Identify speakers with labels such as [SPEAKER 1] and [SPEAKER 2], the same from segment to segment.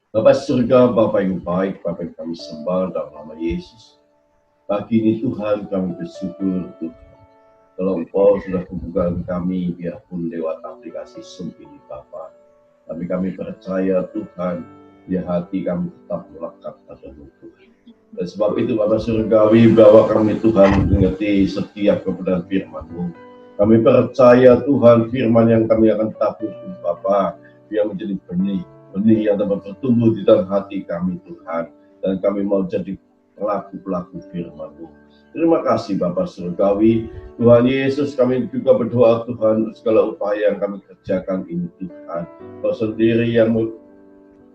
[SPEAKER 1] Bapa surga, Bapa yang baik, Bapa yang kami sembah dalam nama Yesus. Pagi ini Tuhan kami bersyukur Tuhan. Kalau Engkau sudah hubungkan kami biarpun lewat aplikasi Zoom ini Bapa. Tapi kami percaya Tuhan, biar hati kami tetap melekat pada-Mu Tuhan. Dan sebab itu Bapa surgawi bahwa kami Tuhan mengerti setiap kebenaran firman-Mu. Kami percaya Tuhan firman yang kami akan tabur Bapa, biar menjadi benih yang dapat bertumbuh di dalam hati kami Tuhan, dan kami mau jadi pelaku-pelaku firman-Mu. Terima kasih Bapak surgawi. Tuhan Yesus, kami juga berdoa Tuhan segala upaya yang kami kerjakan ini Tuhan, Kau sendiri yang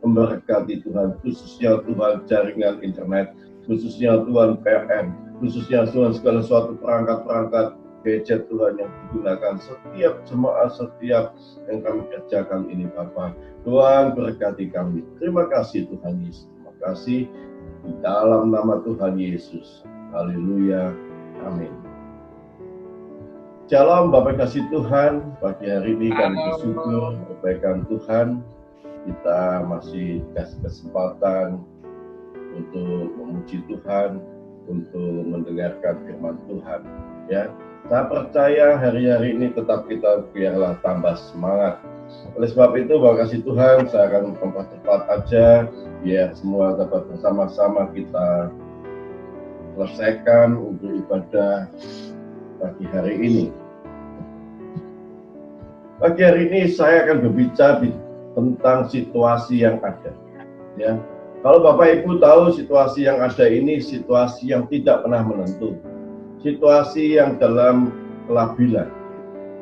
[SPEAKER 1] memberkati Tuhan, khususnya Tuhan jaringan internet, khususnya Tuhan PLN, khususnya Tuhan segala suatu perangkat-perangkat gadget Tuhan yang digunakan setiap jemaat, setiap yang kami kerjakan ini Bapa. Tuhan berkati kami. Terima kasih Tuhan Yesus. Terima kasih di dalam nama Tuhan Yesus. Haleluya. Amin. Shalom Bapak kasih Tuhan. Pagi hari ini kami bersyukur kebaikan Tuhan. Kita masih dikasih kesempatan untuk memuji Tuhan, untuk mendengarkan firman Tuhan. Ya, saya percaya hari-hari ini tetap kita biarlah tambah semangat. Oleh sebab itu, Bapak kasih Tuhan, saya akan mempercepat aja, biar semua dapat bersama-sama kita selesaikan untuk ibadah pagi hari ini. Pagi hari ini saya akan berbicara tentang situasi yang ada. Ya, kalau Bapak Ibu tahu situasi yang ada ini situasi yang tidak pernah menentu, situasi yang dalam kelabilan.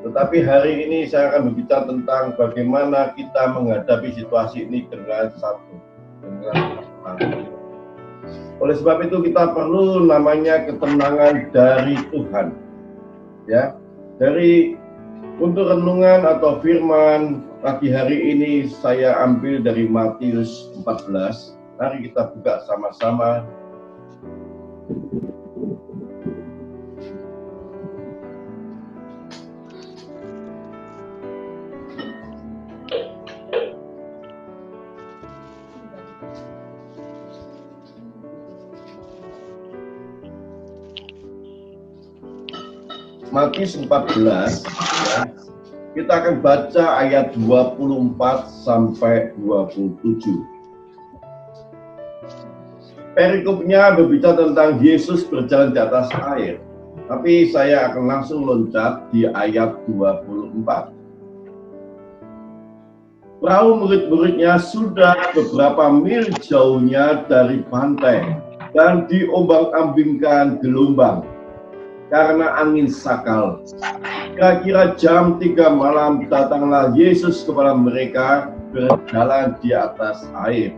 [SPEAKER 1] Tetapi hari ini saya akan berbicara tentang bagaimana kita menghadapi situasi ini dengan satu. Oleh sebab itu kita perlu namanya ketenangan dari Tuhan. Ya, untuk renungan atau firman pagi hari ini saya ambil dari Matius 14. Mari kita buka sama-sama. Matius 14, ya. Kita akan baca ayat 24 sampai 27. Perikopnya berbicara tentang Yesus berjalan di atas air. Tapi saya akan langsung loncat di ayat 24. Perahu murid-muridnya sudah beberapa mil jauhnya dari pantai dan diombang-ambingkan gelombang karena angin sakal. Kira-kira jam 3 malam datanglah Yesus kepada mereka berjalan di atas air.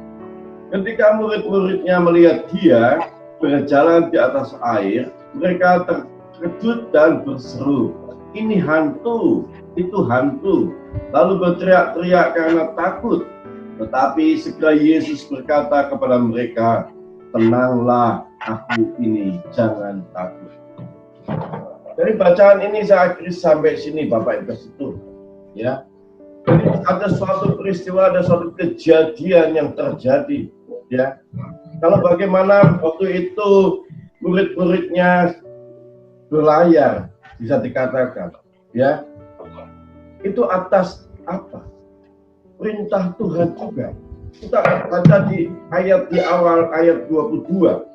[SPEAKER 1] Ketika murid-muridnya melihat dia berjalan di atas air, mereka terkejut dan berseru, "Ini hantu, itu hantu." Lalu berteriak-teriak karena takut. Tetapi segera Yesus berkata kepada mereka, "Tenanglah, aku ini, jangan takut." Dari bacaan ini saya akhiri sampai sini Bapak Ibu itu, ya. Jadi ada suatu peristiwa, ada suatu kejadian yang terjadi, ya. Kalau bagaimana waktu itu murid-muridnya berlayar, bisa dikatakan, ya. Itu atas apa? Perintah Tuhan juga. Kita baca di awal ayat 22.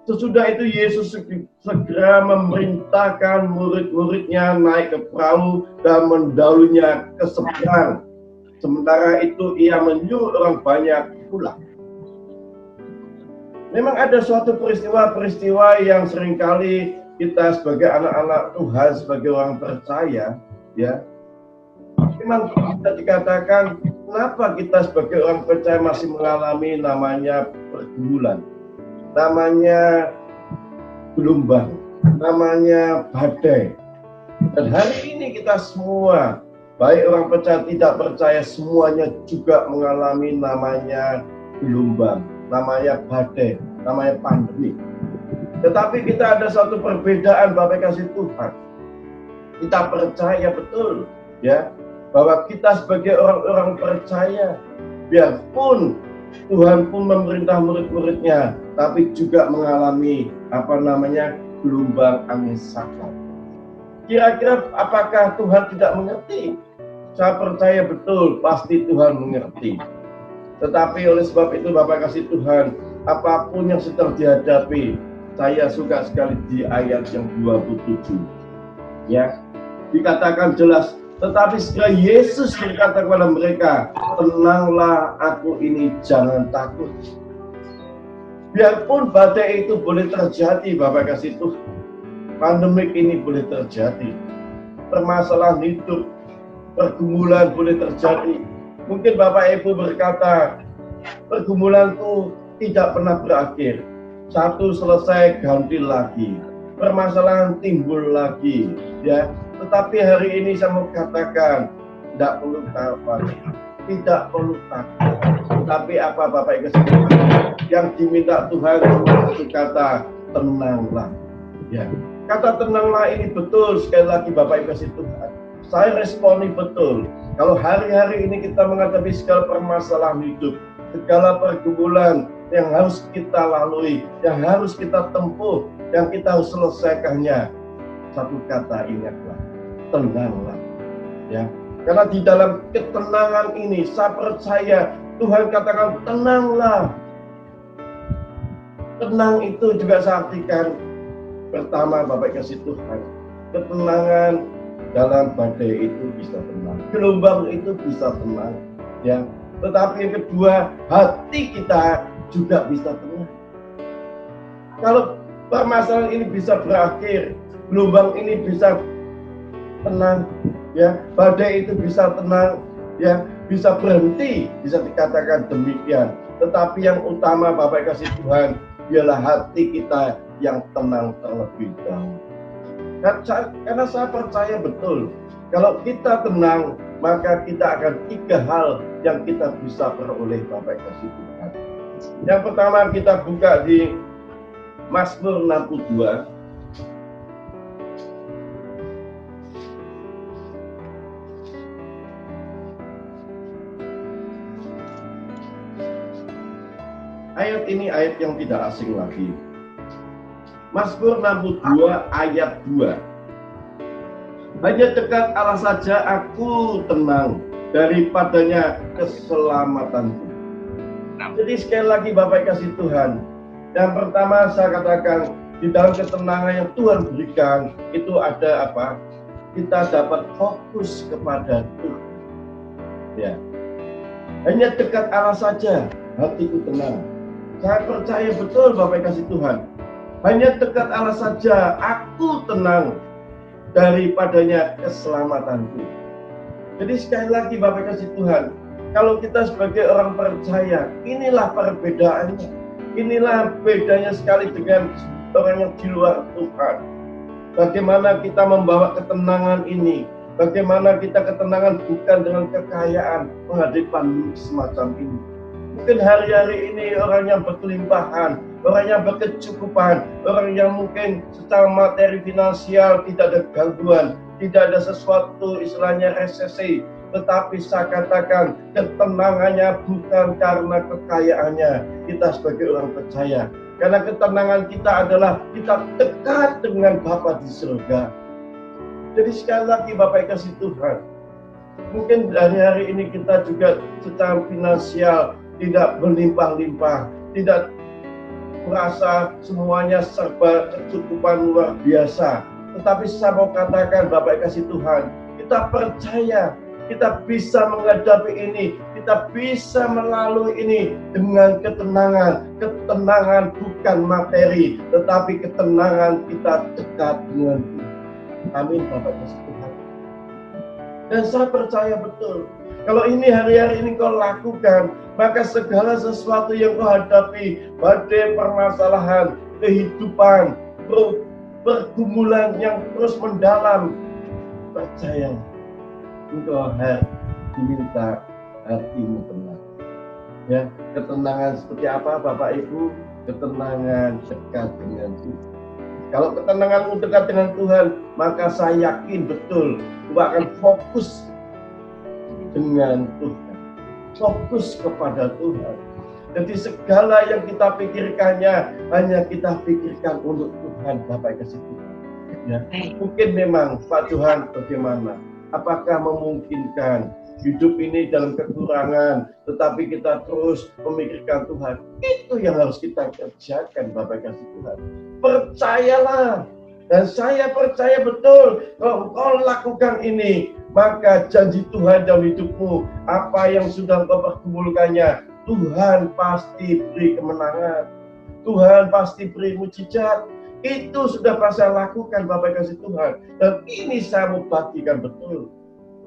[SPEAKER 1] Sesudah itu Yesus segera memerintahkan murid-muridnya naik ke perahu dan mendahulunya ke seberang. Sementara itu ia menyuruh orang banyak pulang. Memang ada suatu peristiwa-peristiwa yang seringkali kita sebagai anak-anak Tuhan, sebagai orang percaya, ya, memang bisa dikatakan kenapa kita sebagai orang percaya masih mengalami namanya pergumulan, namanya gelombang, namanya badai. Dan hari ini kita semua, baik orang percaya tidak percaya, semuanya juga mengalami namanya gelombang, namanya badai, namanya pandemi. Tetapi kita ada satu perbedaan Bapak kasih Tuhan. Kita percaya betul, ya, bahwa kita sebagai orang-orang percaya, biarpun Tuhan pun memerintah murid-muridnya, tapi juga mengalami gelombang angin sakal. Kira-kira apakah Tuhan tidak mengerti? Saya percaya betul, pasti Tuhan mengerti. Tetapi oleh sebab itu Bapak kasih Tuhan, apapun yang sedang dihadapi, saya suka sekali di ayat yang 27. Ya, dikatakan jelas, tetapi segera Yesus berkata kepada mereka, tenanglah, aku ini, jangan takut. Biarpun badai itu boleh terjadi, Bapak kasih Tuhan, pandemik ini boleh terjadi, permasalahan hidup, pergumulan boleh terjadi. Mungkin Bapak Ibu berkata, pergumulanku tidak pernah berakhir. Satu selesai, ganti lagi. Permasalahan timbul lagi. Ya, tetapi hari ini saya mau katakan, tidak perlu takut. Tidak perlu takut. Tapi apa Bapak Ibu yang diminta Tuhan cuma satu kata, tenanglah. Ya, kata tenanglah ini betul, sekali lagi Bapak Ibu kasih Tuhan. Saya responi betul. Kalau hari-hari ini kita menghadapi segala permasalahan hidup, segala pergumulan yang harus kita lalui, yang harus kita tempuh, yang kita harus selesaikannya, satu kata ingatlah, tenanglah. Ya, karena di dalam ketenangan ini, saya percaya Tuhan katakan tenanglah. Tenang itu juga saya artikan, pertama Bapak kasih Tuhan, ketenangan dalam badai itu bisa tenang, gelombang itu bisa tenang, ya. Tetapi yang kedua, hati kita juga bisa tenang. Kalau permasalahan ini bisa berakhir, gelombang ini bisa tenang, ya, badai itu bisa tenang, ya, bisa berhenti, bisa dikatakan demikian. Tetapi yang utama Bapak kasih Tuhan, ialah hati kita yang tenang terlebih dahulu. Karena saya percaya betul, kalau kita tenang, maka kita akan 3 hal yang kita bisa peroleh Bapak kasih Tuhan. Yang pertama kita buka di Mazmur 62. Ayat ini ayat yang tidak asing lagi. Mazmur 62 ayat 2. Hanya dekat Allah saja aku tenang, daripadanya keselamatanku. Jadi sekali lagi Bapak kasih Tuhan, yang pertama saya katakan, di dalam ketenangan yang Tuhan berikan, itu ada apa? Kita dapat fokus kepada Tuhan. Ya. Hanya dekat Allah saja, hatiku tenang. Saya percaya betul Bapak kasih Tuhan. Hanya dekat Allah saja, aku tenang, daripadanya keselamatanku. Jadi sekali lagi Bapak kasih Tuhan, kalau kita sebagai orang percaya, inilah perbedaannya. Inilah bedanya sekali dengan orang yang di luar Tuhan. Bagaimana kita membawa ketenangan ini, bagaimana kita ketenangan bukan dengan kekayaan menghadapi pandemi semacam ini. Mungkin hari-hari ini orang yang berkelimpahan, orang yang berkecukupan, orang yang mungkin secara materi finansial tidak ada gangguan, tidak ada sesuatu istilahnya resesi. Tetapi saya katakan ketenangannya bukan karena kekayaannya kita sebagai orang percaya. Karena ketenangan kita adalah kita dekat dengan Bapa di surga. Jadi sekali lagi Bapak kasih Tuhan, mungkin hari-hari ini kita juga secara finansial tidak berlimpah-limpah, tidak merasa semuanya serba kecukupan luar biasa. Tetapi saya mau katakan Bapak kasih Tuhan, kita percaya kita bisa menghadapi ini, kita bisa melalui ini dengan ketenangan. Ketenangan bukan materi, tetapi ketenangan kita dekat dengan Tuhan. Amin Bapak kasih Tuhan. Dan saya percaya betul, kalau ini hari-hari ini kau lakukan, maka segala sesuatu yang kau hadapi, badai permasalahan, kehidupan, pergumulan yang terus mendalam, percaya, engkau diminta hatimu tenang. Ya, ketenangan seperti apa Bapak Ibu? Ketenangan dekat dengan Tuhan. Kalau ketenanganmu dekat dengan Tuhan, maka saya yakin betul, kau akan fokus dengan Tuhan, fokus kepada Tuhan. Jadi segala yang kita pikirkannya hanya kita pikirkan untuk Tuhan, Bapak kasih Tuhan. Ya, mungkin memang Pak Tuhan bagaimana? Apakah memungkinkan hidup ini dalam kekurangan, tetapi kita terus memikirkan Tuhan? Itu yang harus kita kerjakan, Bapak kasih Tuhan. Percayalah, dan saya percaya betul kalau kau lakukan ini, maka janji Tuhan dalam hidupmu, apa yang sudah kau pergumulkannya, Tuhan pasti beri kemenangan. Tuhan pasti beri mujizat. Itu sudah saya lakukan, Bapak kasih Tuhan. Dan ini saya mau bagikan betul.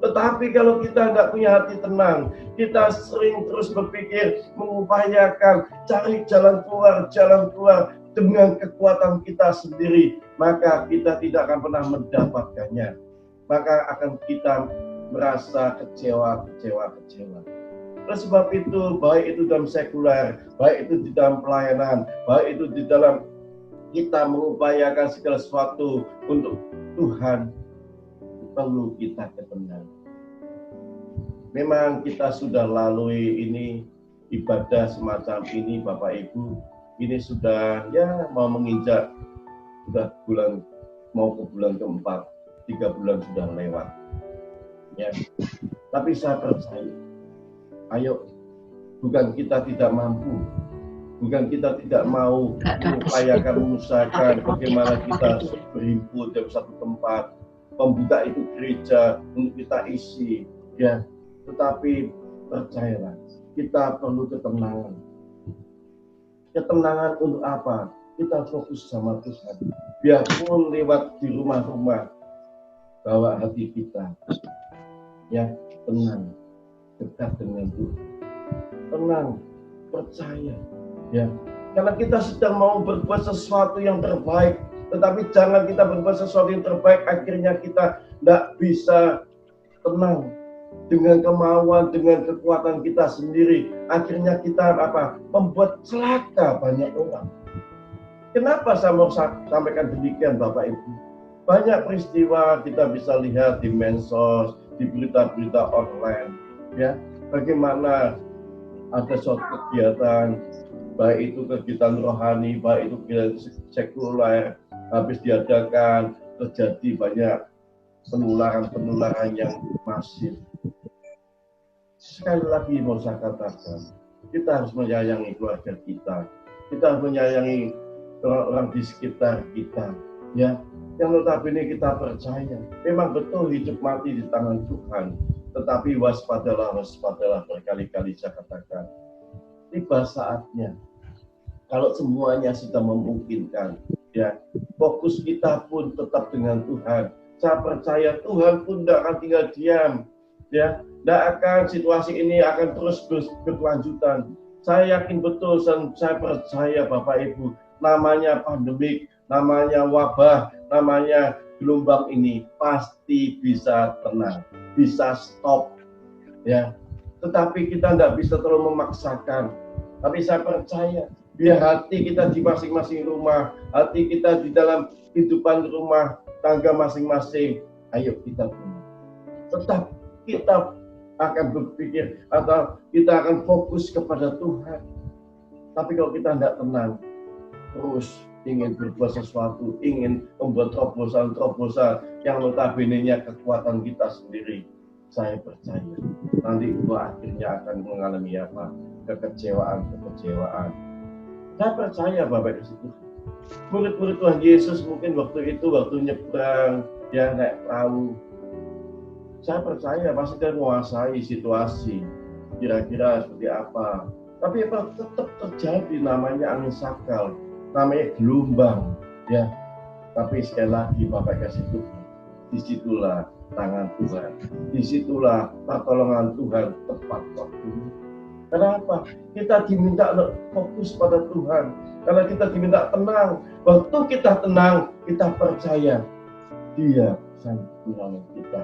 [SPEAKER 1] Tetapi kalau kita nggak punya hati tenang, kita sering terus berpikir, mengupayakan, cari jalan keluar dengan kekuatan kita sendiri, maka kita tidak akan pernah mendapatkannya. Maka akan kita merasa kecewa. Oleh sebab itu, baik itu dalam sekuler, baik itu di dalam pelayanan, baik itu di dalam kita mengupayakan segala sesuatu untuk Tuhan, perlu kita ketenangan. Memang kita sudah lalui ini, ibadah semacam ini, Bapak Ibu, ini sudah mau menginjak, sudah mau ke bulan keempat, 3 bulan sudah lewat. Ya, tapi saya percaya, ayo, bukan kita tidak mampu, bukan kita tidak mau mengupayakan, mengusahakan bagaimana kita berhimpun dalam satu tempat, membuka itu gereja untuk kita isi, ya. Tetapi percayalah, kita perlu ketenangan. Ketenangan untuk apa? Kita fokus sama Tuhan. Biarpun lewat di rumah-rumah, bawa hati kita, ya, tenang, dekat dengan Tuhan. Tenang, percaya. Ya, karena kita sedang mau berbuat sesuatu yang terbaik, tetapi jangan kita berbuat sesuatu yang terbaik, akhirnya kita tidak bisa tenang dengan kemauan, dengan kekuatan kita sendiri. Akhirnya kita membuat celaka banyak orang. Kenapa saya mau sampaikan demikian, Bapak Ibu? Banyak peristiwa kita bisa lihat di medsos, di berita-berita online, ya, bagaimana ada suatu kegiatan, baik itu kegiatan rohani, baik itu kegiatan sekuler, habis diadakan, terjadi banyak penularan yang masif. Sekali lagi mau saya katakan, kita harus menyayangi keluarga kita harus menyayangi orang-orang di sekitar kita, ya. Yang notabene kita percaya, memang betul hidup mati di tangan Tuhan, tetapi waspadalah berkali-kali saya katakan. Tiba saatnya, kalau semuanya sudah memungkinkan, ya, fokus kita pun tetap dengan Tuhan. Saya percaya Tuhan pun tidak akan tinggal diam, ya, tidak akan situasi ini akan terus berkelanjutan. Saya yakin betul dan saya percaya Bapak Ibu, namanya pandemik, namanya wabah, namanya gelombang ini pasti bisa tenang, bisa stop, ya. Tetapi kita tidak bisa terlalu memaksakan. Tapi saya percaya, biar hati kita di masing-masing rumah, hati kita di dalam kehidupan rumah tangga masing-masing, ayo kita tenang. Tetap kita akan berpikir atau kita akan fokus kepada Tuhan. Tapi kalau kita tidak tenang, terus ingin berbuat sesuatu, ingin membuat terobosan yang notabene-nya kekuatan kita sendiri, saya percaya nanti itu akhirnya akan mengalami kekecewaan. Saya percaya Bapak di situ. Murid-murid Tuhan Yesus mungkin waktu nyebrang, ya, naik perahu. Saya percaya pasti dia menguasai situasi, kira-kira seperti apa. Tapi tetap terjadi namanya angin sakal, namanya gelombang, ya. Tapi sekali lagi Bapak kasih Tuhan, disitulah tangan Tuhan, disitulah pertolongan Tuhan tepat waktunya. Kenapa? Kita diminta fokus pada Tuhan, karena kita diminta tenang. Waktu kita tenang, kita percaya Dia sanggup menolong kita,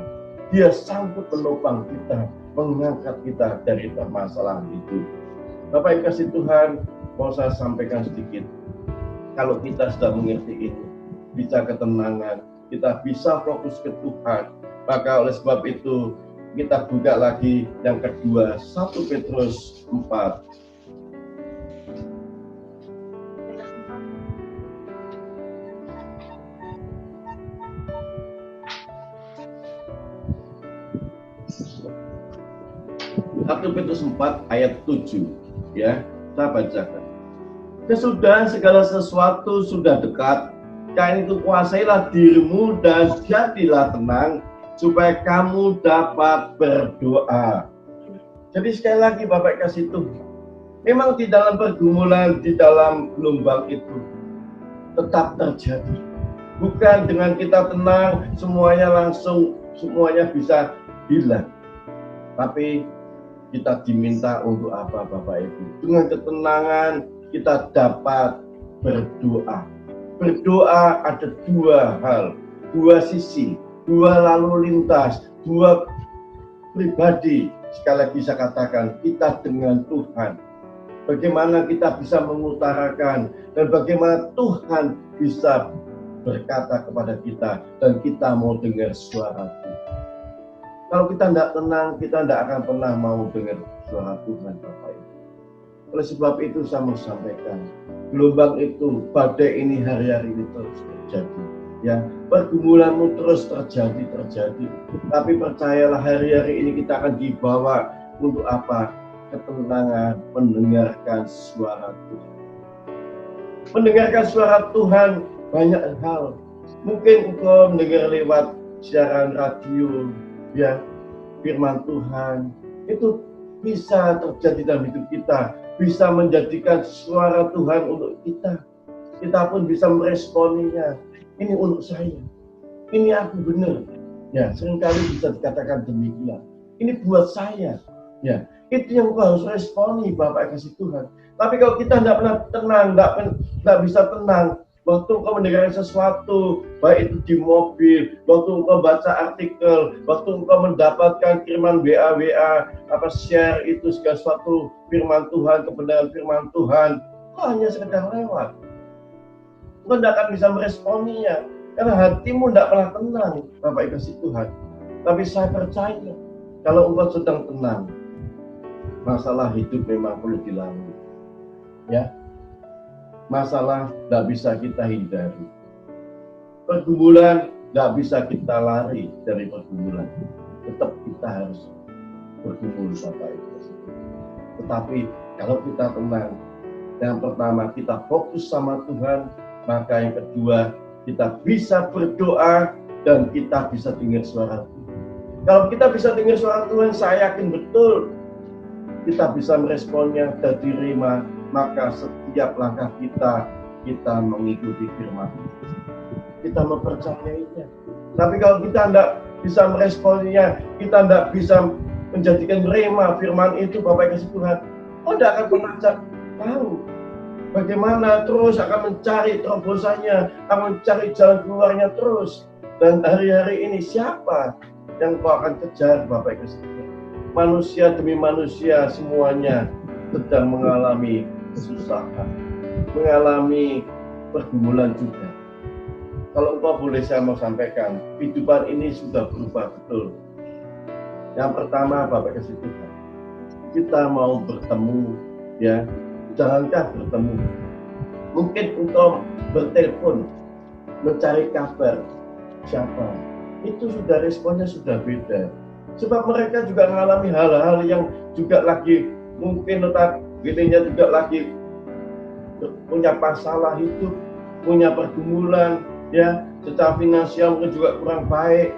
[SPEAKER 1] Dia sanggup menopang kita, mengangkat kita dari permasalahan itu. Bapak yang kasih Tuhan, mau saya sampaikan sedikit. Kalau kita sudah mengerti ini, bisa ketenangan, kita bisa fokus ke Tuhan, maka oleh sebab itu kita buka lagi yang kedua, 1 Petrus 4 1 Petrus 4 ayat 7, ya, saya bacakan. Kesudahan segala sesuatu sudah dekat, karena itu kuasailah dirimu dan jadilah tenang, supaya kamu dapat berdoa. Jadi sekali lagi Bapak kasih Tuhan, memang di dalam pergumulan, di dalam gelombang itu tetap terjadi. Bukan dengan kita tenang, semuanya bisa hilang. Tapi kita diminta untuk apa Bapak Ibu? Dengan ketenangan kita dapat berdoa. Berdoa ada dua hal, dua sisi, dua lalu lintas, dua pribadi. Sekali lagi saya katakan, kita dengan Tuhan. Bagaimana kita bisa mengutarakan dan bagaimana Tuhan bisa berkata kepada kita dan kita mau dengar suara Tuhan. Kalau kita tidak tenang, kita tidak akan pernah mau dengar suara Tuhan Bapak Ibu. Oleh sebab itu saya mau sampaikan, gelombang itu, badai ini hari-hari ini terus terjadi. Ya, pergumulanmu terus terjadi. Tapi percayalah hari-hari ini kita akan dibawa untuk apa? Ketenangan, mendengarkan suara Tuhan. Mendengarkan suara Tuhan banyak hal. Mungkin engkau mendengar lewat siaran radio, ya, firman Tuhan itu bisa terjadi dalam hidup kita, bisa menjadikan suara Tuhan untuk kita. Kita pun bisa meresponinya. Ini untuk saya, ini aku benar. Ya, seringkali bisa dikatakan demikian. Ini buat saya. Ya, itu yang harus responi Bapak kasih Tuhan. Tapi kalau kita tidak pernah tenang, tidak bisa tenang, waktu engkau mendengarkan sesuatu, baik itu di mobil, waktu engkau baca artikel, waktu engkau mendapatkan kiriman WA, share itu segala sesuatu firman Tuhan, kebenaran firman Tuhan, kok hanya sekedar lewat. Engkau tidak akan bisa meresponinya, karena hatimu tidak pernah tenang, Bapak kasih Tuhan. Tapi saya percaya, kalau engkau sedang tenang, masalah hidup memang perlu dilalui. Ya, masalah tidak bisa kita hindari. Pergumulan tidak bisa kita lari dari pergumulan. Tetap kita harus bergumul Bapak Ibu. Tetapi kalau kita tenang, yang pertama kita fokus sama Tuhan, maka yang kedua kita bisa berdoa dan kita bisa dengar suara Tuhan. Kalau kita bisa dengar suara Tuhan, saya yakin betul kita bisa meresponnya dan diterima. Maka setiap langkah kita mengikuti firman Tuhan. Kita mempercayainya. Tapi kalau kita tidak bisa meresponnya, kita tidak bisa menjadikan rema firman itu Bapak kasih Tuhan, tidak akan pernah tahu bagaimana, terus akan mencari terobosannya, akan mencari jalan keluarnya terus. Dan hari-hari ini siapa yang kau akan kejar Bapak kasih Tuhan? Manusia demi manusia semuanya sedang mengalami kesusahan, mengalami pergumulan juga. Kalau engkau boleh saya mau sampaikan, kehidupan ini sudah berubah betul. Yang pertama Bapak kasih Tuhan, kita mau bertemu, ya, jangankah bertemu? Mungkin engkau bertelepon, mencari kabar siapa, itu sudah responnya sudah beda. Sebab mereka juga mengalami hal-hal yang juga lagi mungkin notabene juga lagi punya masalah hidup, punya pergumulan, ya, secara finansial mungkin juga kurang baik.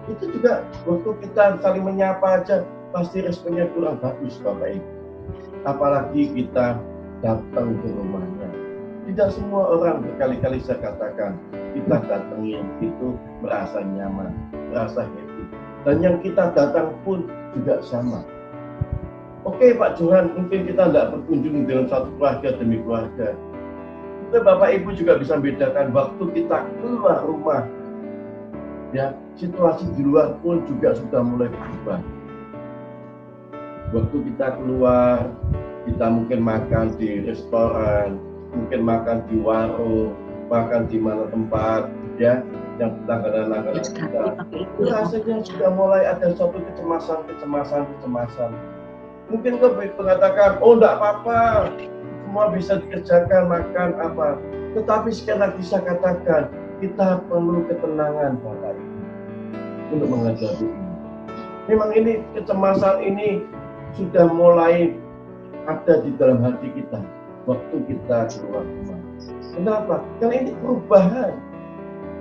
[SPEAKER 1] Itu juga waktu kita saling menyapa aja pasti responnya kurang bagus Bapak Ibu. Apalagi kita datang ke rumahnya. Tidak semua orang, berkali-kali saya katakan, kita datangin itu merasa nyaman, merasa happy. Dan yang kita datang pun juga sama. Oke Pak Johan, mungkin kita tidak berkunjung dalam satu keluarga demi keluarga. Mungkin Bapak Ibu juga bisa membedakan waktu kita keluar rumah. Ya, situasi di luar pun juga sudah mulai berubah. Waktu kita keluar, kita mungkin makan di restoran, mungkin makan di warung, makan di mana tempat, ya, yang langganan kita. Rasanya sudah mulai ada suatu kecemasan. Mungkin kau mengatakan, oh enggak apa-apa, semua bisa dikerjakan, makan apa. Tetapi sekali lagi saya katakan, kita perlu ketenangan Bapak Ibu untuk menghadapi ini. Memang ini kecemasan ini sudah mulai ada di dalam hati kita waktu kita keluar rumah. Kenapa? Karena ini perubahan,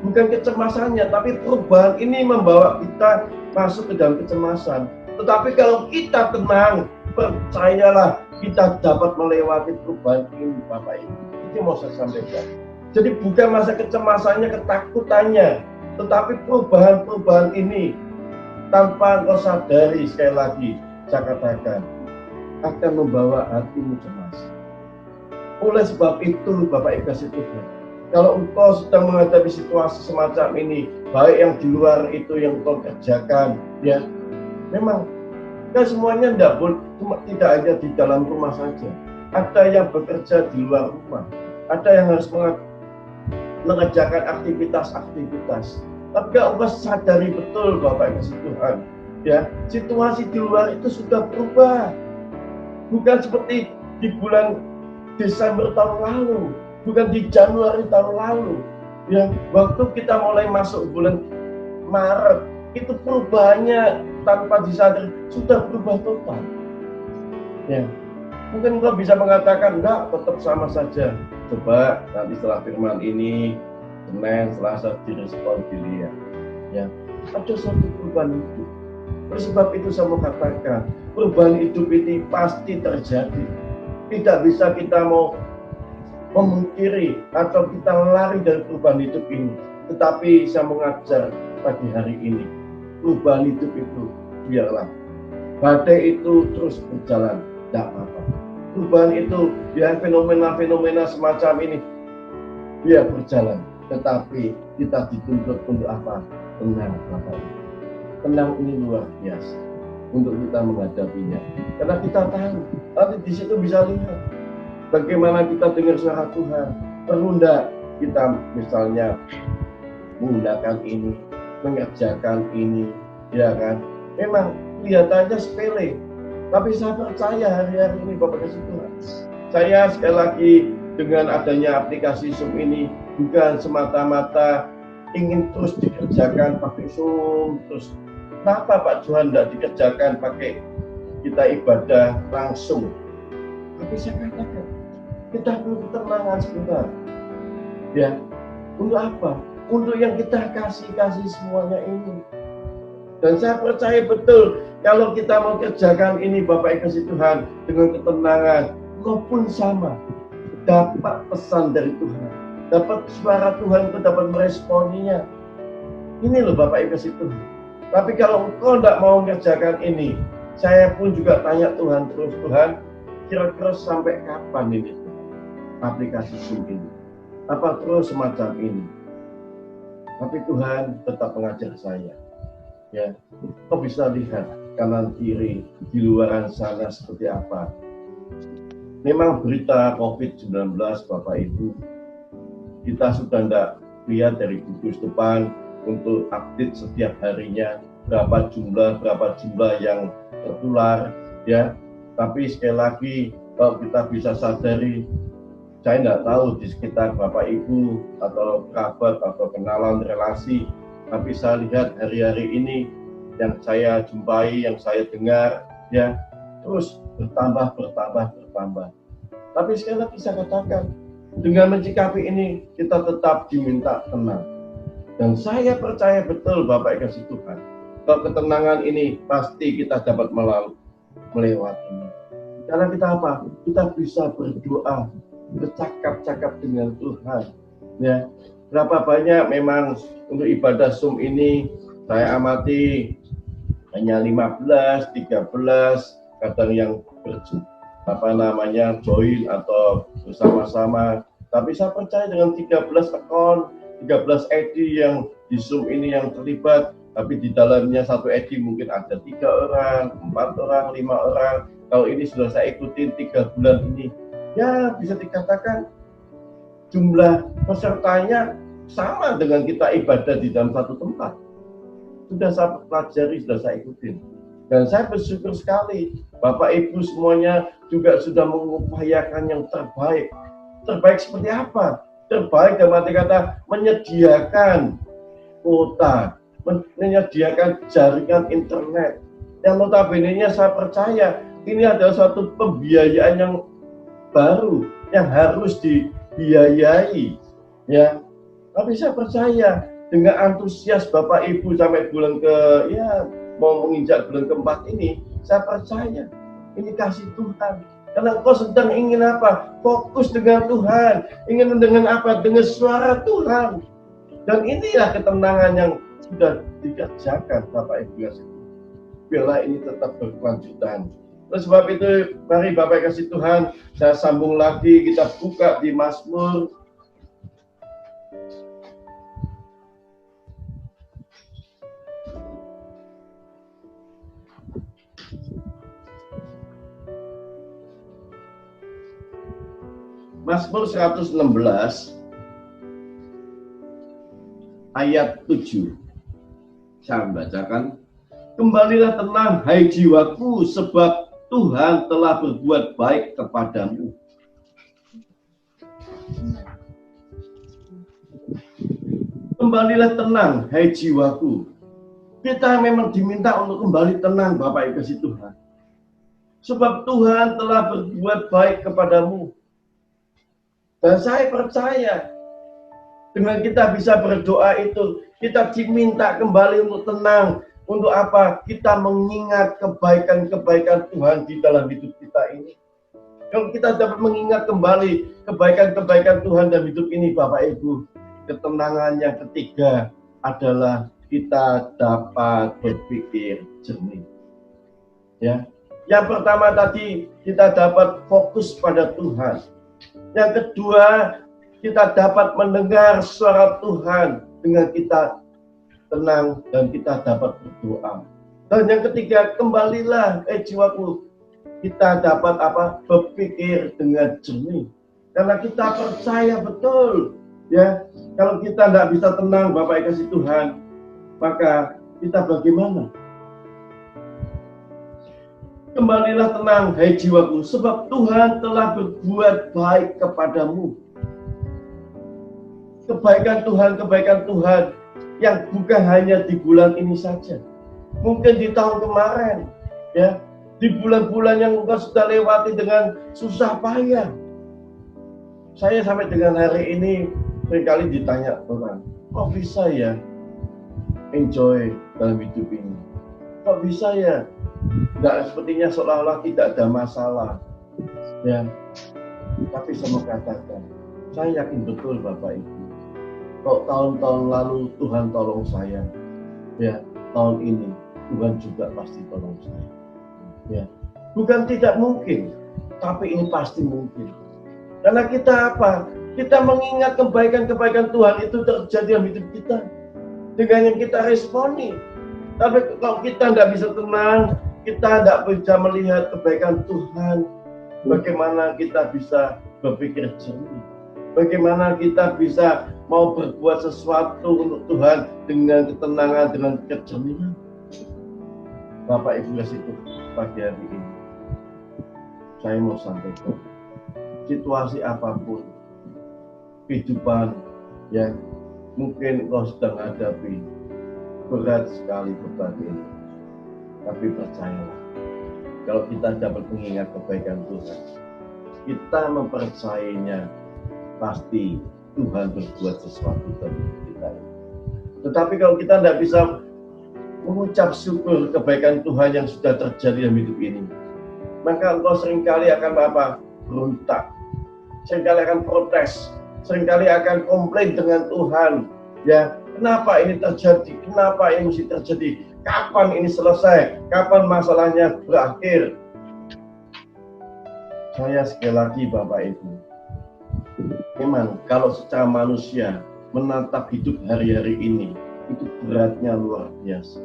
[SPEAKER 1] bukan kecemasannya, tapi perubahan ini membawa kita masuk ke dalam kecemasan. Tetapi kalau kita tenang, percayalah kita dapat melewati perubahan ini, Bapak Ibu. Itu mau saya sampaikan. Jadi bukan masa kecemasannya, ketakutannya, tetapi perubahan-perubahan ini tanpa kau sadari, sekali lagi saya katakan, akan membawa hatimu cemas. Oleh sebab itu, Bapak Ibu kasih Tuhan, kalau engkau sedang menghadapi situasi semacam ini, baik yang di luar itu yang engkau kerjakan, ya, memang kan semuanya tidak hanya di dalam rumah saja. Ada yang bekerja di luar rumah, ada yang harus mengerjakan aktivitas-aktivitas. Tapi kalau engkau sadari betul, Bapak Ibu kasih Tuhan, ya, situasi di luar itu sudah berubah. Bukan seperti di bulan Desember tahun lalu, bukan di Januari tahun lalu. Ya, waktu kita mulai masuk bulan Maret, itu perubahannya tanpa disadari sudah berubah total. Ya, mungkin kau bisa mengatakan enggak, tetap sama saja. Coba nanti setelah firman ini, Senin, Selasa direspon dilihat. Ya, ada suatu perubahan hidup. Oleh sebab itu saya mau katakan, perubahan hidup ini pasti terjadi. Tidak bisa kita mau memungkiri atau kita lari dari perubahan hidup ini. Tetapi saya mengajar pagi hari ini, perubahan hidup itu biarlah badai itu terus berjalan, tidak apa-apa. Perubahan itu, ya, fenomena-fenomena semacam ini, dia berjalan. Tetapi kita dituntut untuk apa? Tenang, Bapak Ibu. Tenang ini luar biasa untuk kita menghadapinya. Karena kita tahu, nanti di situ bisa lihat bagaimana kita dengar suara Tuhan. Perlu enggak kita misalnya menggunakan ini, mengerjakan ini, ya kan? Memang kelihatannya sepele, tapi saya percaya hari-hari ini Bapak kasih Tuhan. Saya sekali lagi dengan adanya aplikasi Zoom ini bukan semata-mata ingin terus dikerjakan pakai Zoom terus. Kenapa Pak Johan tidak dikerjakan pakai kita ibadah langsung? Tapi saya katakan, kita perlu ketenangan sebentar. Ya, untuk apa? Untuk yang kita kasih semuanya ini. Dan saya percaya betul, kalau kita mau kerjakan ini Bapak Ibu kasih Tuhan dengan ketenangan, kau pun sama. Dapat pesan dari Tuhan. Dapat suara Tuhan, itu dapat meresponinya. Ini loh Bapak Ibu kasih Tuhan. Tapi kalau engkau tidak mau mengerjakan ini, saya pun juga tanya Tuhan terus, Tuhan, kira-kira sampai kapan ini aplikasi Zoom ini? Apa terus semacam ini? Tapi Tuhan tetap mengajar saya. Ya, kau bisa lihat kanan kiri di luaran sana seperti apa. Memang berita COVID-19 Bapak Ibu, kita sudah tidak lihat dari gugus depan untuk update setiap harinya berapa jumlah yang tertular, ya. Tapi sekali lagi kalau kita bisa sadari, saya tidak tahu di sekitar Bapak Ibu atau kerabat atau kenalan relasi, tapi saya lihat hari-hari ini yang saya jumpai, yang saya dengar, ya, terus bertambah. Tapi sekali lagi saya katakan, dengan mencikapi ini kita tetap diminta tenang. Dan saya percaya betul Bapak Ibu kasih Tuhan, kalau ketenangan ini pasti kita dapat melewatinya. Karena kita apa? Kita bisa berdoa, bercakap-cakap dengan Tuhan. Ya, berapa banyak memang untuk ibadah Zoom ini saya amati hanya 15, 13, kadang yang join atau bersama-sama. Tapi saya percaya dengan 13 akun, 13 ID yang di Zoom ini yang terlibat, tapi di dalamnya satu ID mungkin ada 3 orang, 4 orang, 5 orang. Kalau ini sudah saya ikutin 3 bulan ini, ya bisa dikatakan jumlah pesertanya sama dengan kita ibadah di dalam satu tempat. Sudah saya pelajari, sudah saya ikutin. Dan saya bersyukur sekali, Bapak Ibu semuanya juga sudah mengupayakan yang terbaik. Terbaik seperti apa? Terbaik dalam arti kata menyediakan kuota, menyediakan jaringan internet. Yang notabene-nya saya percaya ini adalah suatu pembiayaan yang baru, yang harus dibiayai, ya. Tapi saya percaya dengan antusias Bapak Ibu sampai bulan mau menginjak bulan keempat ini, saya percaya ini kasih Tuhan. Karena engkau sedang ingin apa? Fokus dengan Tuhan, ingin dengan apa? Dengan suara Tuhan. Dan inilah ketenangan yang sudah dikerjakan Bapak Ibu kasih Tuhan. Bila ini tetap berkelanjutan. Oleh sebab itu, mari Bapak kasih Tuhan, saya sambung lagi, kita buka di Mazmur. Mazmur 116 ayat 7. Saya membacakan, kembalilah tenang hai jiwaku, sebab Tuhan telah berbuat baik kepadamu. Kembalilah tenang hai jiwaku. Kita memang diminta untuk kembali tenang Bapak Ibu kasih Tuhan. Sebab Tuhan telah berbuat baik kepadamu. Dan saya percaya dengan kita bisa berdoa itu, kita diminta kembali untuk tenang. Untuk apa? Kita mengingat kebaikan-kebaikan Tuhan di dalam hidup kita ini. Kalau kita dapat mengingat kembali kebaikan-kebaikan Tuhan dalam hidup ini, Bapak Ibu, ketenangan yang ketiga adalah kita dapat berpikir jernih. Ya. Yang pertama tadi, kita dapat fokus pada Tuhan. Yang kedua, kita dapat mendengar suara Tuhan dengan kita tenang dan kita dapat berdoa. Dan yang ketiga, kembalilah jiwaku, kita dapat apa? Berpikir dengan jernih. Karena kita percaya betul, ya. Kalau kita tidak bisa tenang, Bapak kasih Tuhan, maka kita bagaimana? Kembalilah tenang, hai jiwaku, sebab Tuhan telah berbuat baik kepadamu. Kebaikan Tuhan yang bukan hanya di bulan ini saja. Mungkin di tahun kemarin, ya, di bulan-bulan yang engkau sudah lewati dengan susah payah. Saya sampai dengan hari ini seringkali ditanya orang, kok bisa ya enjoy dalam hidup ini? Kok bisa ya? Nggak, sepertinya seolah-olah tidak ada masalah, ya. Tapi saya mau katakan, saya yakin betul Bapak Ibu, kok tahun-tahun lalu Tuhan tolong saya, ya, tahun ini Tuhan juga pasti tolong saya, ya. Bukan tidak mungkin, tapi ini pasti mungkin. Karena kita apa? Kita mengingat kebaikan-kebaikan Tuhan itu terjadi dalam hidup kita dengan yang kita responi. Tapi kalau kita tidak bisa tenang, kita tidak bisa melihat kebaikan Tuhan, bagaimana kita bisa berpikir jernih, bagaimana kita bisa mau berbuat sesuatu untuk Tuhan dengan ketenangan, dengan kejernihan. Bapak Ibu kasih Tuhan, pagi hari ini saya mau sampaikan, situasi apapun kehidupan yang mungkin kau sedang hadapi, berat sekali beban ini. Tapi percayalah, kalau kita dapat mengingat kebaikan Tuhan, kita mempercayainya, pasti Tuhan berbuat sesuatu dalam kita. Tetapi kalau kita tidak bisa mengucap syukur kebaikan Tuhan yang sudah terjadi dalam hidup ini, maka engkau seringkali akan apa? Berontak, seringkali akan protes, seringkali akan komplain dengan Tuhan. Ya, kenapa ini terjadi? Kenapa ini mesti terjadi? Kapan ini selesai? Kapan masalahnya berakhir? Saya sekali lagi Bapak Ibu, memang kalau secara manusia menatap hidup hari-hari ini, itu beratnya luar biasa.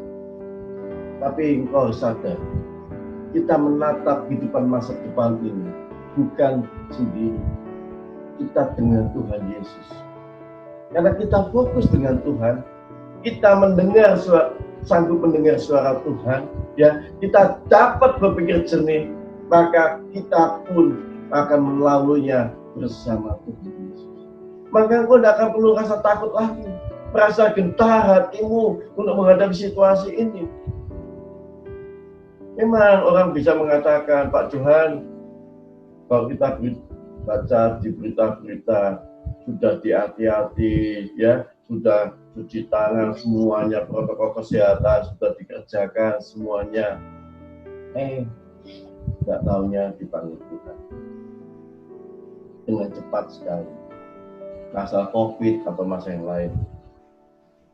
[SPEAKER 1] Tapi engkau sadar, kita menatap kehidupan masa depan ini bukan sendiri, kita dengan Tuhan Yesus. Karena kita fokus dengan Tuhan, kita mendengar sanggup mendengar suara Tuhan, ya, kita dapat berpikir jernih, maka kita pun akan melaluinya bersama Tuhan Yesus. Maka engkau tidak akan perlu rasa takut lagi, merasa gentar hatimu untuk menghadapi situasi ini. Memang orang bisa mengatakan, Pak Johan, kalau kita baca di berita-berita, sudah dihati-hati, ya, sudah cuci tangan semuanya, protokol kesehatan sudah dikerjakan semuanya. Nggak tahunya dipanggil Tuhan dengan cepat sekali. Masalah COVID atau masalah yang lain.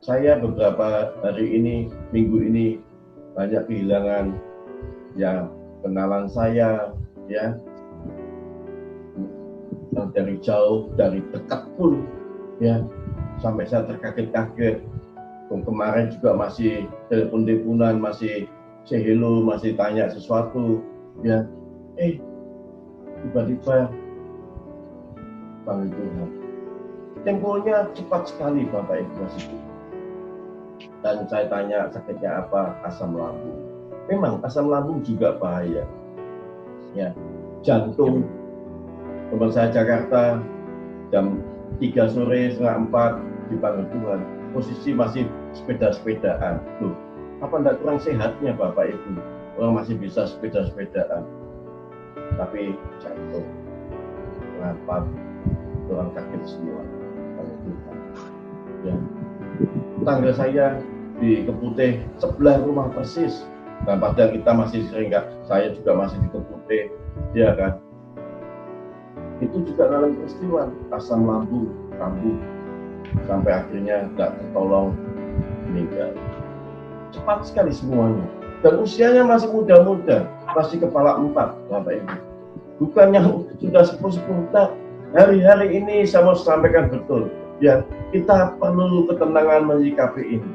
[SPEAKER 1] Saya beberapa hari ini, minggu ini, banyak kehilangan ya kenalan saya, ya, dari jauh, dari dekat pun, ya, sampai saya terkaget-kaget. Kemarin juga masih telepon-teleponan, masih say hello, masih tanya sesuatu, ya, tiba-tiba panggil Tuhan. Temponya cepat sekali, Bapak Ibu Saudara. Dan saya tanya sakitnya apa, asam lambung. Memang asam lambung juga bahaya, ya, jantung. Teman saya Jakarta jam 3 sore, setengah 4 dipanggil Tuhan. Posisi masih sepeda-sepedaan. Loh, apa enggak kurang sehatnya Bapak Ibu? Orang masih bisa sepeda-sepedaan. Tapi jantung, kenapa orang kaget semua? Panggil Tuhan. Ya. Tetangga saya di Keputih sebelah rumah persis. Dan padahal kita masih sering, saya juga masih di Keputih, ya kan? Itu juga dalam peristiwa asam lambung, kambuh, sampai akhirnya tidak tertolong, meninggal. Cepat sekali semuanya. Dan usianya masih muda-muda, masih kepala 4, Bapak Ibu. Bukan yang sudah sepuh-sepuh. Hari-hari ini saya mau sampaikan betul, ya, kita perlu ketenangan menyikapi ini.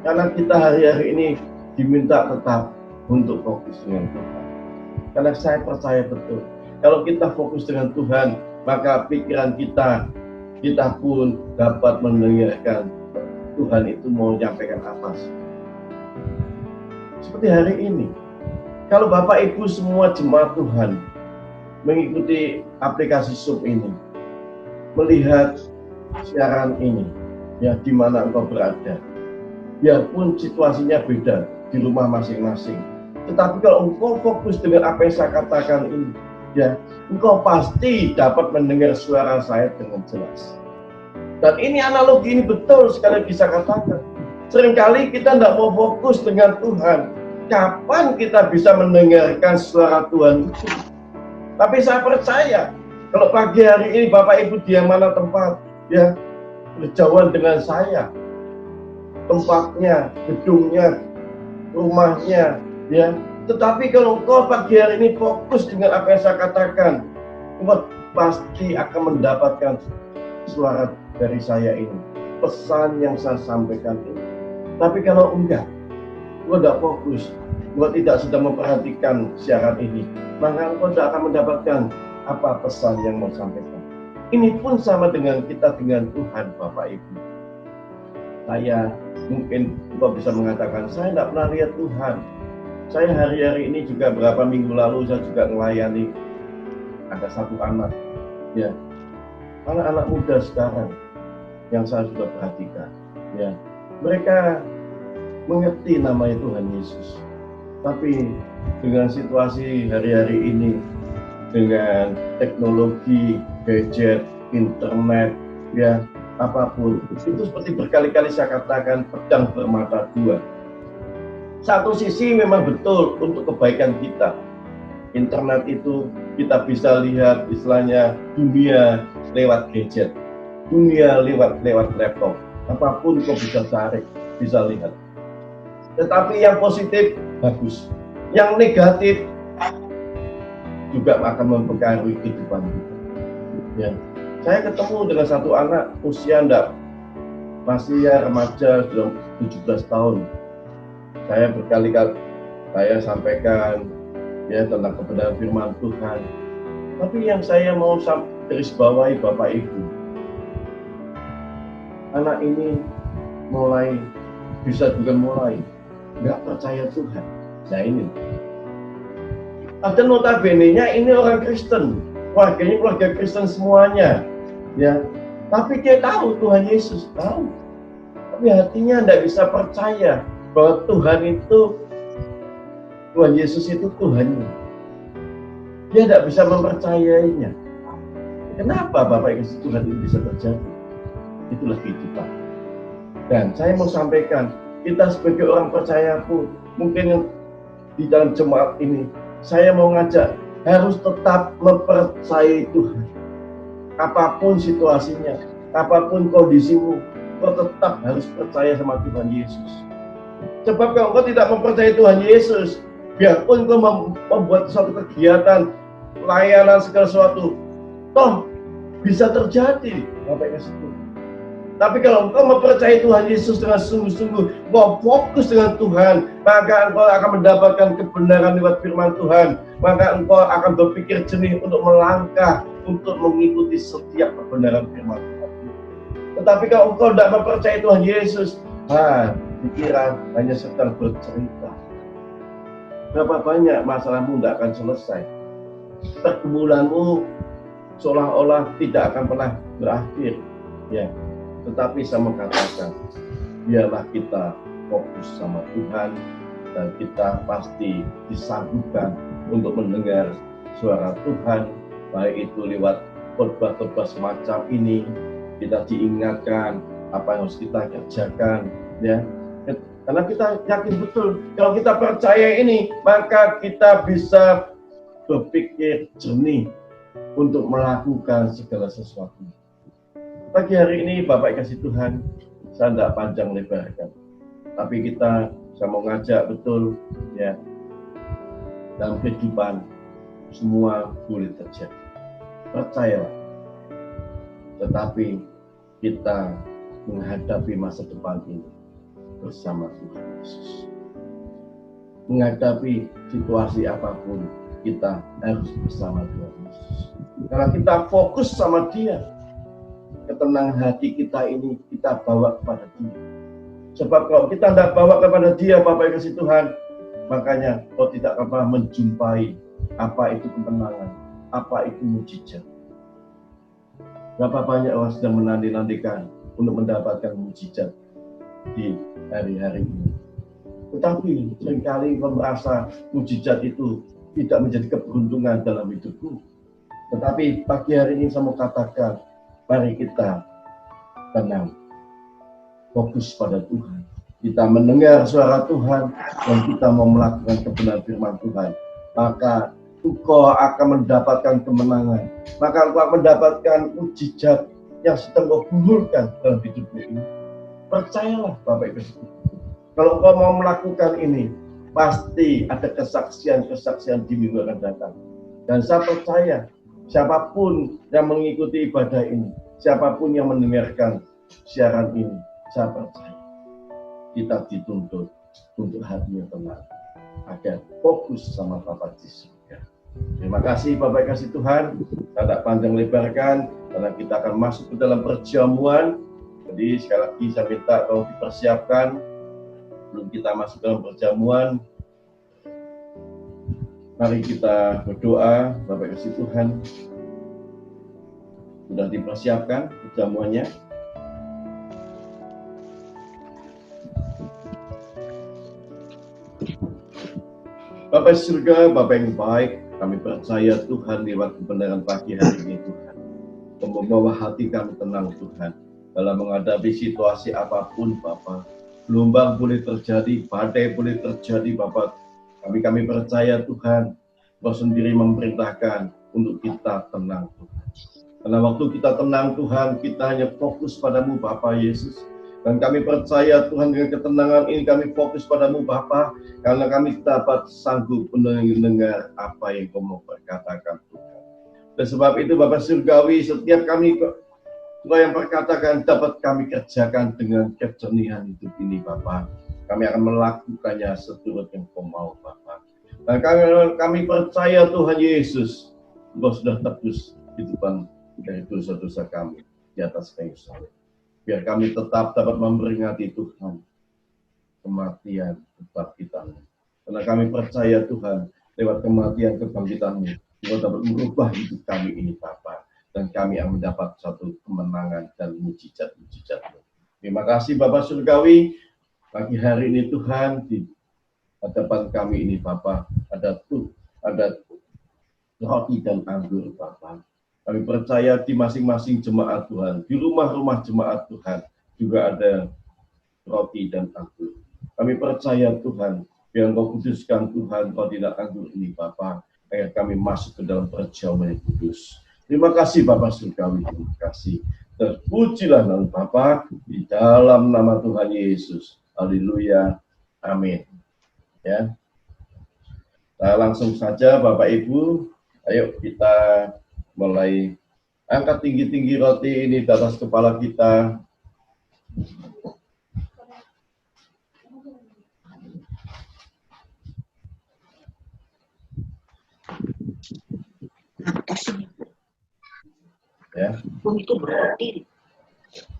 [SPEAKER 1] Karena kita hari-hari ini diminta tetap untuk fokus dengan Tuhan. Karena saya percaya betul, kalau kita fokus dengan Tuhan, maka pikiran kita pun dapat mendengarkan Tuhan itu mau menyampaikan apa sih. Seperti hari ini, kalau Bapak Ibu semua jemaat Tuhan mengikuti aplikasi Zoom ini, melihat siaran ini, ya, di mana engkau berada, biarpun situasinya beda di rumah masing-masing, tetapi kalau engkau fokus dengan apa yang saya katakan ini, ya, engkau pasti dapat mendengar suara saya dengan jelas. Dan ini analogi ini betul sekali bisa katakan. Seringkali kita tidak mau fokus dengan Tuhan. Kapan kita bisa mendengarkan suara Tuhan itu? Tapi saya percaya, kalau pagi hari ini Bapak Ibu di mana tempat, ya, berjauhan dengan saya, tempatnya, gedungnya, rumahnya, ya. Tetapi kalau engkau pagi hari ini fokus dengan apa yang saya katakan, engkau pasti akan mendapatkan suara dari saya ini, pesan yang saya sampaikan ini. Tapi kalau enggak, engkau tidak fokus, engkau tidak sedang memperhatikan siaran ini, maka engkau tidak akan mendapatkan apa pesan yang mau sampaikan. Ini pun sama dengan kita dengan Tuhan, Bapak Ibu. Saya mungkin engkau bisa mengatakan, saya tidak pernah lihat Tuhan. Saya hari-hari ini juga beberapa minggu lalu saya juga melayani ada satu anak, ya, anak-anak muda sekarang yang saya sudah perhatikan, ya, mereka mengerti namanya Tuhan Yesus. Tapi dengan situasi hari-hari ini, dengan teknologi, gadget, internet, ya, apapun, itu seperti berkali-kali saya katakan pedang bermata dua. Satu sisi memang betul untuk kebaikan kita. Internet itu kita bisa lihat istilahnya dunia lewat gadget, dunia lewat laptop, apapun kau bisa cari, bisa lihat. Tetapi yang positif bagus, yang negatif juga akan mempengaruhi kehidupan kita. Ya, saya ketemu dengan satu anak usia masih ya remaja, sudah 17 tahun. Saya berkali-kali saya sampaikan, ya, tentang kebenaran firman Tuhan. Tapi yang saya mau garis bawahi Bapak Ibu, anak ini nggak percaya Tuhan. Nah ini, ada notabene-nya ini orang Kristen, keluarganya keluarga Kristen semuanya, ya. Tapi dia tahu Tuhan Yesus, tahu. Tapi hatinya tidak bisa percaya bahwa Tuhan itu Tuhan Yesus itu Tuhannya. Dia tidak bisa mempercayainya. Kenapa Bapak Ibu Tuhan itu bisa terjadi? Itulah kehidupan. Dan saya mau sampaikan, kita sebagai orang percaya pun, mungkin di dalam jemaat ini, saya mau ngajak, harus tetap mempercayai Tuhan. Apapun situasinya, apapun kondisimu, kau tetap harus percaya sama Tuhan Yesus. Sebab kalau kau tidak mempercayai Tuhan Yesus, biarpun kau membuat suatu kegiatan, layanan segala sesuatu, toh bisa terjadi, Bapak Ibu. Tapi kalau engkau mempercayai Tuhan Yesus dengan sungguh-sungguh, engkau fokus dengan Tuhan, maka engkau akan mendapatkan kebenaran lewat firman Tuhan. Maka engkau akan berpikir jernih untuk melangkah, untuk mengikuti setiap kebenaran firman Tuhan. Tetapi kalau engkau tidak mempercayai Tuhan Yesus, pikiran hanya sekedar bercerita. Berapa banyak masalahmu tidak akan selesai. Pergumulanmu seolah-olah tidak akan pernah berakhir. Ya. Tetapi saya mau katakan, biarlah kita fokus sama Tuhan dan kita pasti disanggupkan untuk mendengar suara Tuhan, baik itu lewat khotbah-khotbah semacam ini, kita diingatkan apa yang harus kita kerjakan, ya. Karena kita yakin betul, kalau kita percaya ini, maka kita bisa berpikir jernih untuk melakukan segala sesuatu. Pagi hari ini Bapak kasih Tuhan, saya tidak panjang lebarkan, tapi saya mau ngajak betul, ya, dalam kehidupan semua boleh terjadi. Percayalah, tetapi kita menghadapi masa depan ini bersama Tuhan Yesus. Menghadapi situasi apapun, kita harus bersama Tuhan Yesus. Karena kita fokus sama Dia. Ketenangan hati kita ini kita bawa kepada Dia. Sebab kalau kita tidak bawa kepada Dia, Bapak kasih Tuhan, makanya kau tidak akan pernah menjumpai apa itu kemenangan, apa itu mujizat. Berapa banyak orang sedang menanti-nantikan untuk mendapatkan mujizat di hari-hari ini. Tetapi seringkali merasa mujizat itu tidak menjadi keberuntungan dalam hidupku. Tetapi pagi hari ini saya mau katakan, mari kita tenang, fokus pada Tuhan. Kita mendengar suara Tuhan dan kita mau melakukan kebenaran firman Tuhan. Maka engkau akan mendapatkan kemenangan. Maka engkau akan mendapatkan mujizat yang sedang kau gumulkan dalam hidupmu ini. Percayalah Bapak Ibu. Kalau engkau mau melakukan ini, pasti ada kesaksian-kesaksian di minggu akan datang. Dan saya percaya, siapapun yang mengikuti ibadah ini, siapapun yang mendengarkan siaran ini, saya percaya kita dituntut untuk hati yang tenang, agar fokus sama Bapa di surga. Terima kasih Bapak kasih Tuhan, saya tidak panjang lebarkan, karena kita akan masuk ke dalam perjamuan. Jadi sekali lagi saya minta kalau dipersiapkan, sebelum kita masuk dalam perjamuan, mari kita berdoa. Bapak kasih Tuhan, sudah dipersiapkan perjamuannya. Bapak surga, Bapak yang baik, kami percaya Tuhan lewat kebenaran pagi hari ini Tuhan, membawa hati kami tenang Tuhan, dalam menghadapi situasi apapun Bapak. Gelombang boleh terjadi, badai boleh terjadi Bapak. Kami percaya Tuhan, Kau sendiri memerintahkan untuk kita tenang Tuhan. Karena waktu kita tenang Tuhan, kita hanya fokus padamu Bapa Yesus. Dan kami percaya Tuhan dengan ketenangan ini kami fokus padamu Bapa. Karena kami dapat sanggup mendengar apa yang Kau mau perkatakan Tuhan. Dan sebab itu Bapak Surgawi, setiap kami Kau yang perkatakan dapat kami kerjakan dengan kejernihan hidup ini Bapa. Kami akan melakukannya seturut yang Kau mau Bapa. Dan kami percaya Tuhan Yesus, Engkau sudah tebus kehidupan dari dosa-dosa kami di atas kayu salib. Biar kami tetap dapat memperingati Tuhan kematian kebangkitan-Mu. Karena kami percaya Tuhan, lewat kematian kebangkitan-Mu, Engkau dapat merubah hidup kami ini Bapa. Dan kami akan mendapat satu kemenangan dan mujizat-mujizat-Mu. Terima kasih Bapak Surgawi, pagi hari ini Tuhan, di hadapan kami ini Bapa, ada roti dan anggur Bapa. Kami percaya di masing-masing jemaat Tuhan, di rumah-rumah jemaat Tuhan juga ada roti dan anggur. Kami percaya Tuhan, biar Engkau kuduskan Tuhan roti dan anggur ini Bapa, agar kami masuk ke dalam perjamuan yang kudus. Terima kasih Bapak Surgawi, terima kasih. Terpujilah nama Bapa di dalam nama Tuhan Yesus. Haleluya. Amin. Ya. Nah, langsung saja Bapak Ibu, ayo kita mulai angkat tinggi-tinggi roti ini di atas kepala kita. Ya.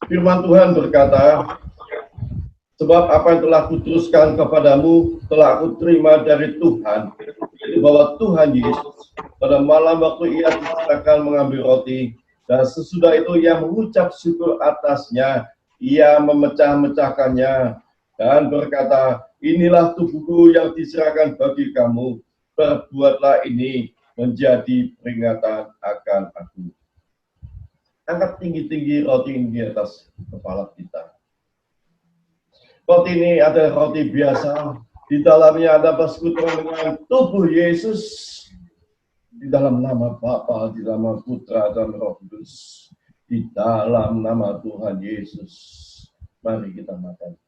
[SPEAKER 1] Firman Tuhan berkata, sebab apa yang telah kuteruskan kepadamu telah aku terima dari Tuhan, yaitu bahwa Tuhan Yesus pada malam waktu ia diserahkan mengambil roti, dan sesudah itu ia mengucap syukur atasnya, ia memecah-mecahkannya dan berkata, inilah tubuhku yang diserahkan bagi kamu, perbuatlah ini menjadi peringatan akan aku. Angkat tinggi-tinggi roti ini di atas kepala kita. Roti ini adalah roti biasa. Di dalamnya ada persekutuan dengan tubuh Yesus. Di dalam nama Bapa, di dalam nama Putra dan Roh Kudus. Di dalam nama Tuhan Yesus. Mari kita makan.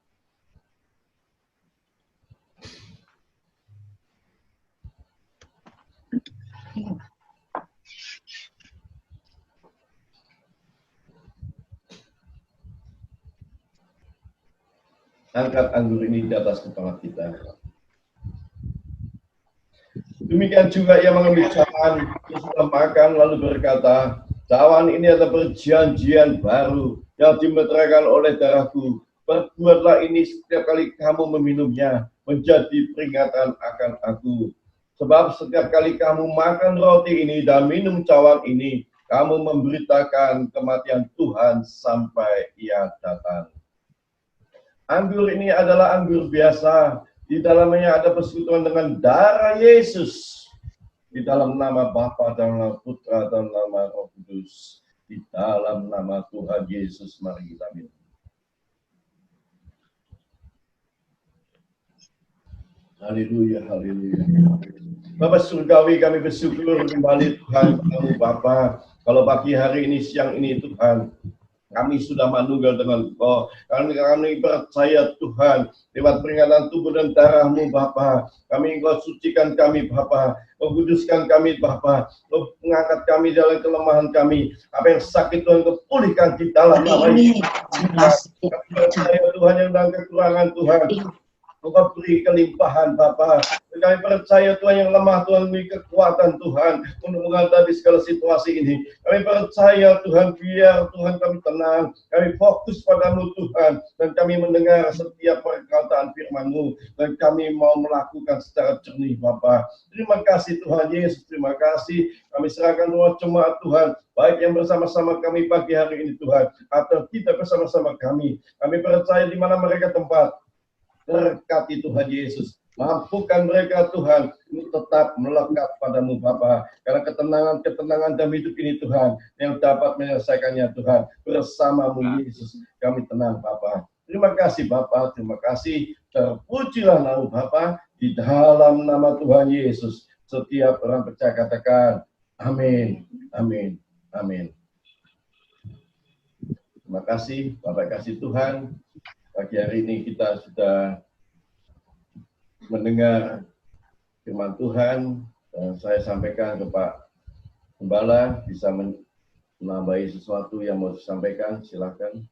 [SPEAKER 1] Angkat anggur ini di atas kepala kita. Demikian juga ia mengambil cawan sesudah makan lalu berkata, cawan ini adalah perjanjian baru yang dimeteraikan oleh darahku. Perbuatlah ini setiap kali kamu meminumnya menjadi peringatan akan aku. Sebab setiap kali kamu makan roti ini dan minum cawan ini, kamu memberitakan kematian Tuhan sampai ia datang. Anggur ini adalah anggur biasa. Di dalamnya ada persekutuan dengan darah Yesus. Di dalam nama Bapa dan nama Putra dan nama Roh Kudus. Di dalam nama Tuhan Yesus, mari kita minum. Haleluya, haleluya. Bapak Surgawi, kami bersyukur kembali Tuhan, kamu Bapa. Kalau pagi hari ini, siang ini Tuhan, kami sudah manunggal dengan Engkau. Kami percaya Tuhan, lewat peringatan tubuh dan darah-Mu Bapa. Engkau sucikan kami Bapa. Engkau kuduskan kami Bapa. Engkau mengangkat kami dalam kelemahan kami. Apa yang sakit Tuhan Engkau pulihkan di dalam nama Yesus. Kami percaya Tuhan yang dalam kekurangan Tuhan. Engkau beri kelimpahan Bapa. Kami percaya Tuhan yang lemah, Tuhan beri kekuatan Tuhan untuk menghadapi segala situasi ini. Kami percaya Tuhan, biar Tuhan kami tenang, kami fokus padamu Tuhan, dan kami mendengar setiap perkataan firman-Mu, dan kami mau melakukan secara jernih Bapa. Terima kasih Tuhan Yesus, terima kasih. Kami serahkan semua jemaat Tuhan, baik yang bersama-sama kami pagi hari ini Tuhan, atau tidak bersama-sama kami. Kami percaya di mana mereka tempat, berkati Tuhan Yesus. Mampukan mereka Tuhan untuk tetap melekat padamu Bapa. Karena ketenangan dalam hidup ini Tuhan yang dapat menyelesaikannya Tuhan. Bersamamu Yesus kami tenang Bapa. Terima kasih Bapa, terima kasih. Terpujilah nama Bapa di dalam nama Tuhan Yesus. Setiap orang percaya katakan amin, amin, amin. Terima kasih Bapak, kasih Tuhan. Pagi hari ini kita sudah mendengar firman Tuhan, dan saya sampaikan ke Pak Gembala, bisa menambahi sesuatu yang mau disampaikan, silakan.